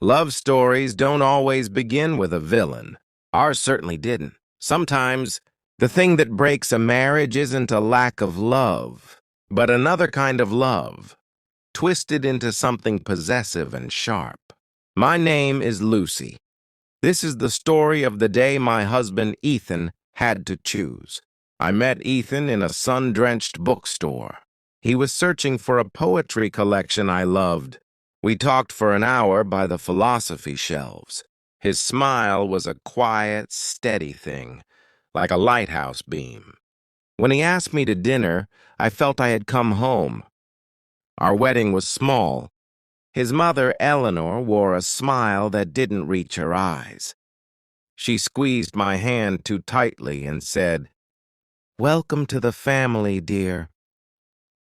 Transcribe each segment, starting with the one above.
Love stories don't always begin with a villain. Ours certainly didn't. Sometimes, the thing that breaks a marriage isn't a lack of love, but another kind of love, twisted into something possessive and sharp. My name is Lucy. This is the story of the day my husband Ethan had to choose. I met Ethan in a sun-drenched bookstore. He was searching for a poetry collection I loved. We talked for an hour by the philosophy shelves. His smile was a quiet, steady thing, like a lighthouse beam. When he asked me to dinner, I felt I had come home. Our wedding was small. His mother, Eleanor, wore a smile that didn't reach her eyes. She squeezed my hand too tightly and said, "Welcome to the family, dear.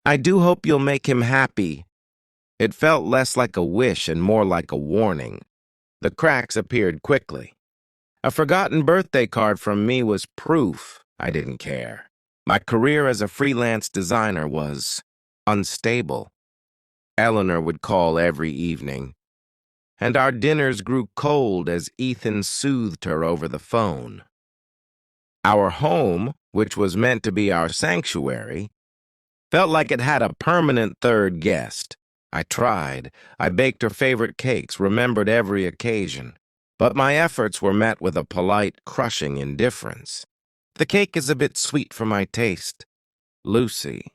I do hope you'll make him happy." It felt less like a wish and more like a warning. The cracks appeared quickly. A forgotten birthday card from me was proof I didn't care. My career as a freelance designer was unstable. Eleanor would call every evening, and our dinners grew cold as Ethan soothed her over the phone. Our home, which was meant to be our sanctuary, felt like it had a permanent third guest. I tried. I baked her favorite cakes, remembered every occasion. But my efforts were met with a polite, crushing indifference. "The cake is a bit sweet for my taste, Lucy."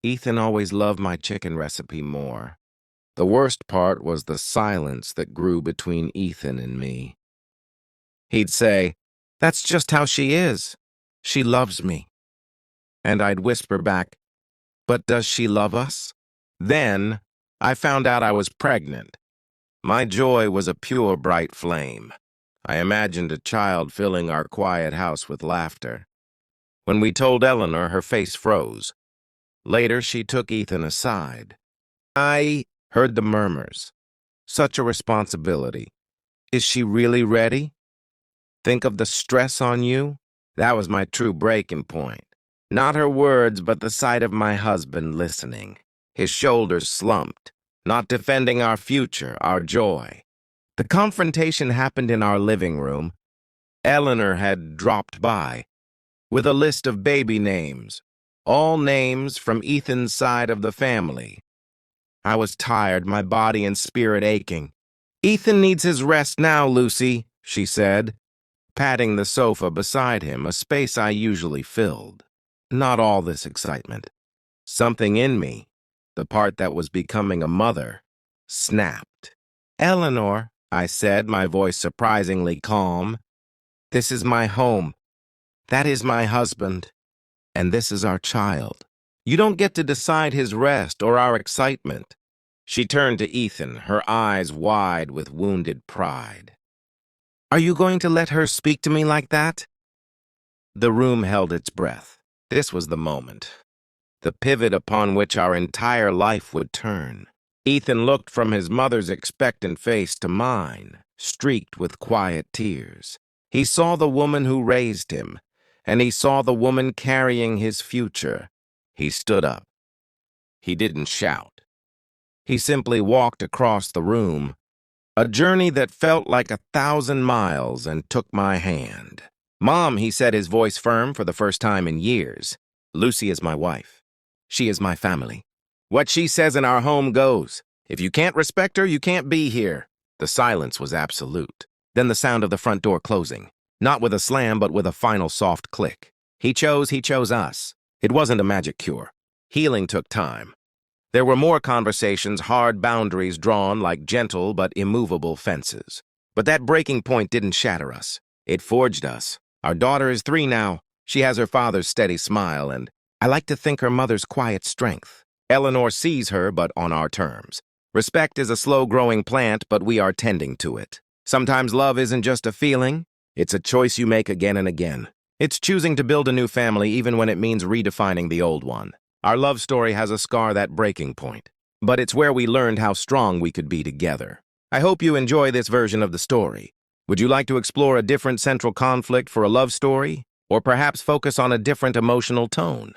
Ethan always loved my chicken recipe more. The worst part was the silence that grew between Ethan and me. He'd say, "That's just how she is. She loves me." And I'd whisper back, "But does she love us?" Then I found out I was pregnant. My joy was a pure, bright flame. I imagined a child filling our quiet house with laughter. When we told Eleanor, her face froze. Later, she took Ethan aside. "I heard the murmurs. Such a responsibility. Is she really ready? Think of the stress on you." That was my true breaking point. Not her words, but the sight of my husband listening. His shoulders slumped, not defending our future, our joy. The confrontation happened in our living room. Eleanor had dropped by with a list of baby names, all names from Ethan's side of the family. I was tired, my body and spirit aching. "Ethan needs his rest now, Lucy," she said, patting the sofa beside him, a space I usually filled. Not all this excitement. Something in me, the part that was becoming a mother, snapped. "Eleanor," I said, my voice surprisingly calm, "this is my home. That is my husband. And this is our child. You don't get to decide his rest or our excitement." She turned to Ethan, her eyes wide with wounded pride. "Are you going to let her speak to me like that?" The room held its breath. This was the moment, the pivot upon which our entire life would turn. Ethan looked from his mother's expectant face to mine, streaked with quiet tears. He saw the woman who raised him, and he saw the woman carrying his future. He stood up. He didn't shout. He simply walked across the room, a journey that felt like 1,000 miles, and took my hand. "Mom," he said, his voice firm for the first time in years, "Lucy is my wife. She is my family. What she says in our home goes. If you can't respect her, you can't be here." The silence was absolute. Then the sound of the front door closing, not with a slam, but with a final soft click. He chose us. It wasn't a magic cure. Healing took time. There were more conversations, hard boundaries drawn like gentle but immovable fences. But that breaking point didn't shatter us. It forged us. Our daughter is 3 now. She has her father's steady smile, and I like to think her mother's quiet strength. Eleanor sees her, but on our terms. Respect is a slow-growing plant, but we are tending to it. Sometimes love isn't just a feeling. It's a choice you make again and again. It's choosing to build a new family even when it means redefining the old one. Our love story has a scar, that breaking point. But it's where we learned how strong we could be together. I hope you enjoy this version of the story. Would you like to explore a different central conflict for a love story? Or perhaps focus on a different emotional tone?